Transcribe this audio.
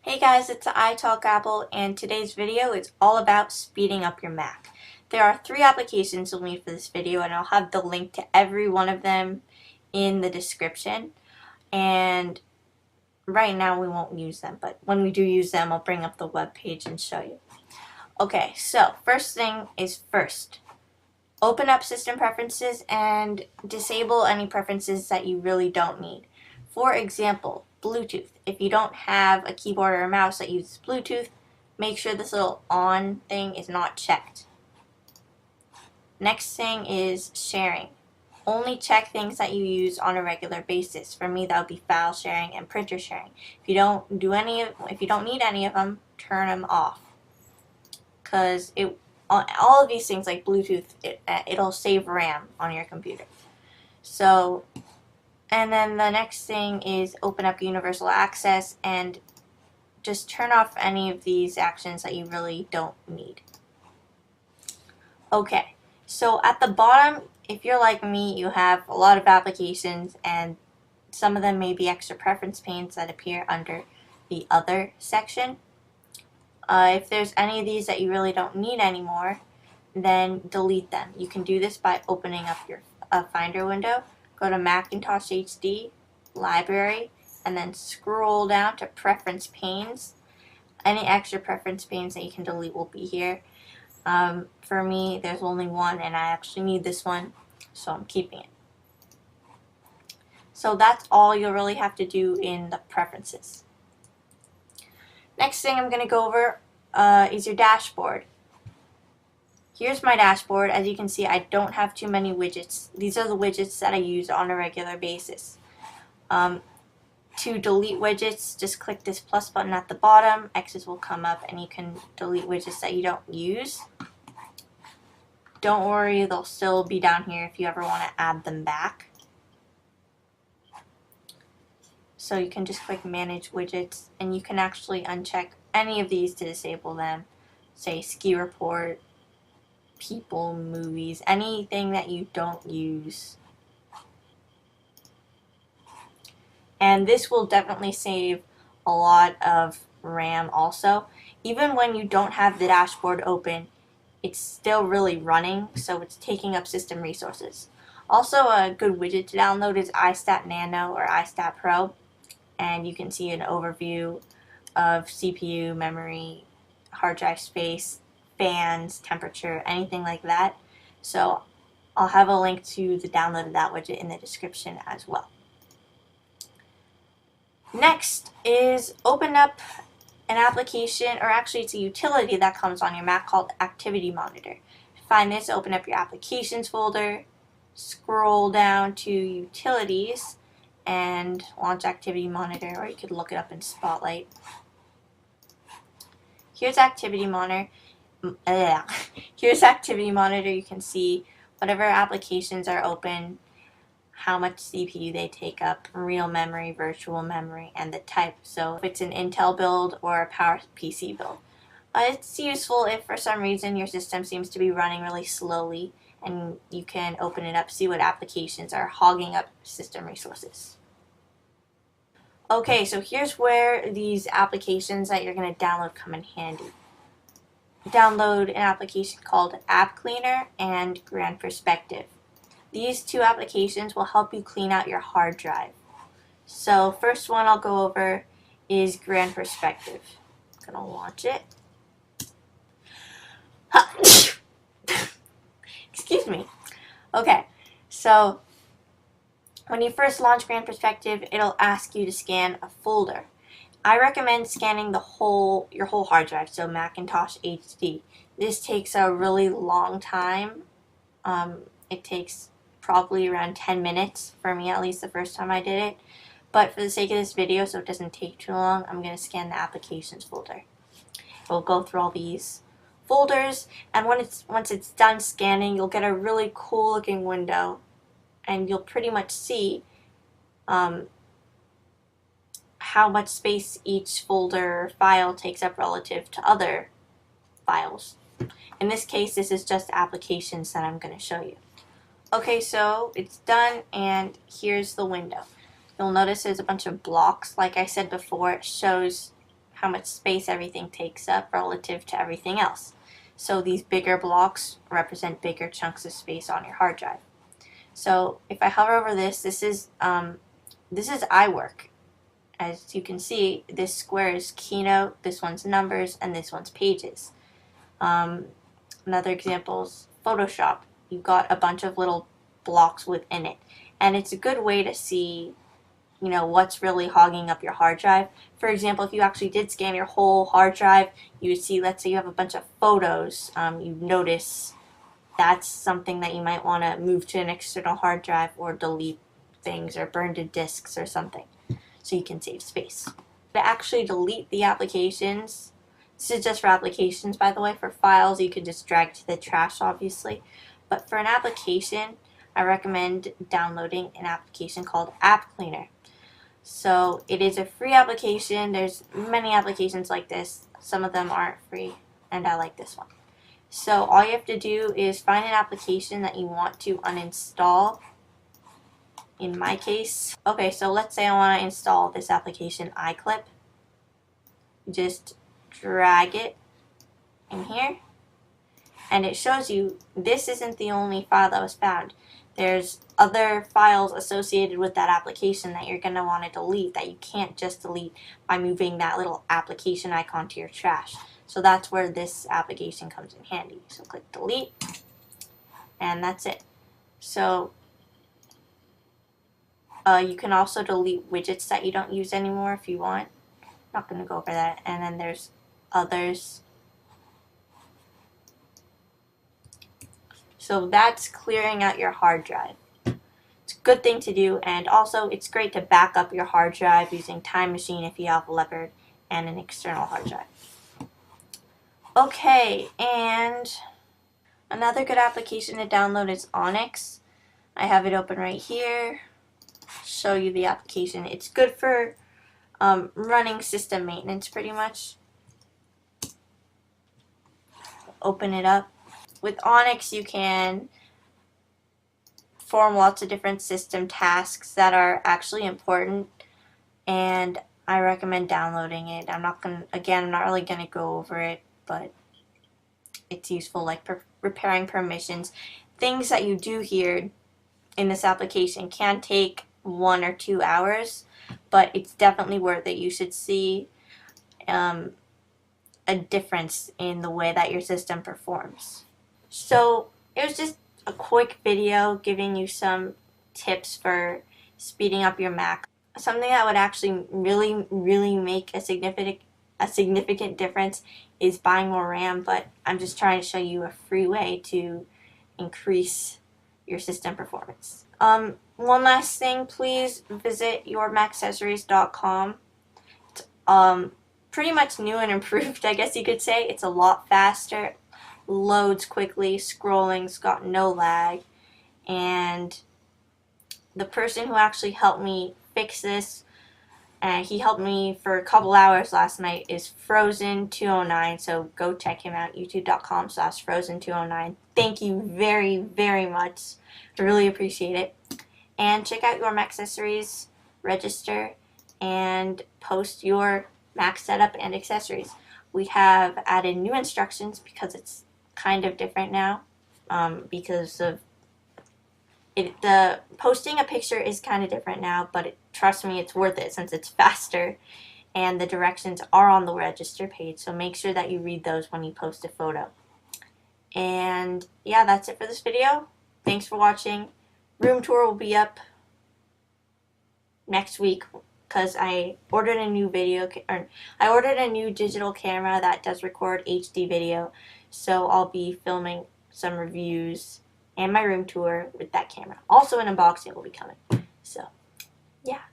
Hey guys, it's iTalkApple, and today's video is all about speeding up your Mac. There are 3 applications you'll need for this video, and I'll have the link to every one of them in the description. And right now we won't use them, but when we do use them, I'll bring up the web page and show you. Okay, so first thing is first, open up System Preferences and disable any preferences that you really don't need. For example, Bluetooth. If you don't have a keyboard or a mouse that uses Bluetooth, make sure this little on thing is not checked. Next thing is sharing. Only check things that you use on a regular basis. For me, that would be file sharing and printer sharing. If you don't need any of them, turn them off. Because all of these things like Bluetooth, it'll save RAM on your computer. So, and then the next thing is open up Universal Access and just turn off any of these actions that you really don't need. Okay, so at the bottom, if you're like me, you have a lot of applications and some of them may be extra preference panes that appear under the other section. If there's any of these that you really don't need anymore, then delete them. You can do this by opening up your Finder window, go to Macintosh HD, Library, and then scroll down to Preference Panes. Any extra preference panes that you can delete will be here. For me, there's only one, and I actually need this one, so I'm keeping it. So that's all you'll really have to do in the preferences. Next thing I'm going to go over is your dashboard. Here's my dashboard. As you can see, I don't have too many widgets. These are the widgets that I use on a regular basis. To delete widgets, just click this plus button at the bottom. X's will come up and you can delete widgets that you don't use. Don't worry, they'll still be down here if you ever want to add them back. So you can just click Manage Widgets, and you can actually uncheck any of these to disable them. Say Ski Report, People, Movies, anything that you don't use. And this will definitely save a lot of RAM also. Even when you don't have the dashboard open, it's still really running, so it's taking up system resources. Also, a good widget to download is iStat Nano or iStat Pro. And you can see an overview of CPU, memory, hard drive space, fans, temperature, anything like that. So I'll have a link to the download of that widget in the description as well. Next is open up an application, or actually it's a utility that comes on your Mac called Activity Monitor. To find this, open up your Applications folder, scroll down to Utilities, and launch Activity Monitor, or you could look it up in Spotlight. Here's Activity Monitor. Here's Activity Monitor. You can see whatever applications are open, how much CPU they take up, real memory, virtual memory, and the type. So if it's an Intel build or a PowerPC build. It's useful if for some reason your system seems to be running really slowly, and you can open it up, see what applications are hogging up system resources. Okay, so here's where these applications that you're going to download come in handy. Download an application called App Cleaner and Grand Perspective. These 2 applications will help you clean out your hard drive. So first one I'll go over is Grand Perspective. I'm going to launch it. Excuse me. Okay, so when you first launch Grand Perspective, it'll ask you to scan a folder. I recommend scanning your whole hard drive, so Macintosh HD. This takes a really long time. It takes probably around 10 minutes for me, at least the first time I did it. But for the sake of this video, so it doesn't take too long, I'm going to scan the Applications folder. We'll go through all these folders, and once it's done scanning, you'll get a really cool looking window, and you'll pretty much see how much space each folder or file takes up relative to other files. In this case, this is just applications that I'm going to show you. Okay, so it's done, and here's the window. You'll notice there's a bunch of blocks. Like I said before, it shows how much space everything takes up relative to everything else. So these bigger blocks represent bigger chunks of space on your hard drive. So if I hover over this, this is iWork. As you can see, this square is Keynote, this one's Numbers, and this one's Pages. Another example is Photoshop. You've got a bunch of little blocks within it, and it's a good way to see, you know, what's really hogging up your hard drive. For example, if you actually did scan your whole hard drive, you would see, let's say you have a bunch of photos, you notice that's something that you might want to move to an external hard drive or delete things or burn to disks or something, so you can save space. To actually delete the applications, this is just for applications, by the way. For files, you can just drag to the trash, obviously. But for an application, I recommend downloading an application called App Cleaner. So it is a free application. There's many applications like this. Some of them aren't free, and I like this one. So all you have to do is find an application that you want to uninstall. In my case, okay, so let's say I want to install this application, iClip. Just drag it in here, and it shows you this isn't the only file that was found. There's other files associated with that application that you're going to want to delete that you can't just delete by moving that little application icon to your trash. So that's where this application comes in handy. So click delete, and that's it. So you can also delete widgets that you don't use anymore if you want. I'm not going to go over that. And then there's others. So that's clearing out your hard drive. It's a good thing to do, and also it's great to back up your hard drive using Time Machine if you have Leopard and an external hard drive. Okay, and another good application to download is Onyx. I have it open right here. Show you the application. It's good for running system maintenance pretty much. Open it up. With Onyx, you can perform lots of different system tasks that are actually important, and I recommend downloading it. I'm not really gonna go over it, but it's useful, like repairing permissions. Things that you do here in this application can take 1 or 2 hours, but it's definitely worth it. You should see a difference in the way that your system performs. So it was just a quick video giving you some tips for speeding up your Mac. Something that would actually really make a significant difference is buying more RAM, but I'm just trying to show you a free way to increase your system performance. One last thing, please visit yourmaccessories.com. It's pretty much new and improved, I guess you could say. It's a lot faster, loads quickly, scrolling's got no lag, and the person who actually helped me fix this, and he helped me for a couple hours last night, is Frozen209, so go check him out, youtube.com/Frozen209. Thank you very much. I really appreciate it. And check out Your Mac Accessories, register, and post your Mac setup and accessories. We have added new instructions because it's kind of different now, because of it. The posting a picture is kind of different now, but trust me, it's worth it since it's faster, and the directions are on the register page, so make sure that you read those when you post a photo. And yeah, that's it for this video. Thanks for watching. Room tour will be up next week because I ordered a new digital camera that does record HD video, so I'll be filming some reviews and my room tour with that camera. Also an unboxing will be coming. So yeah.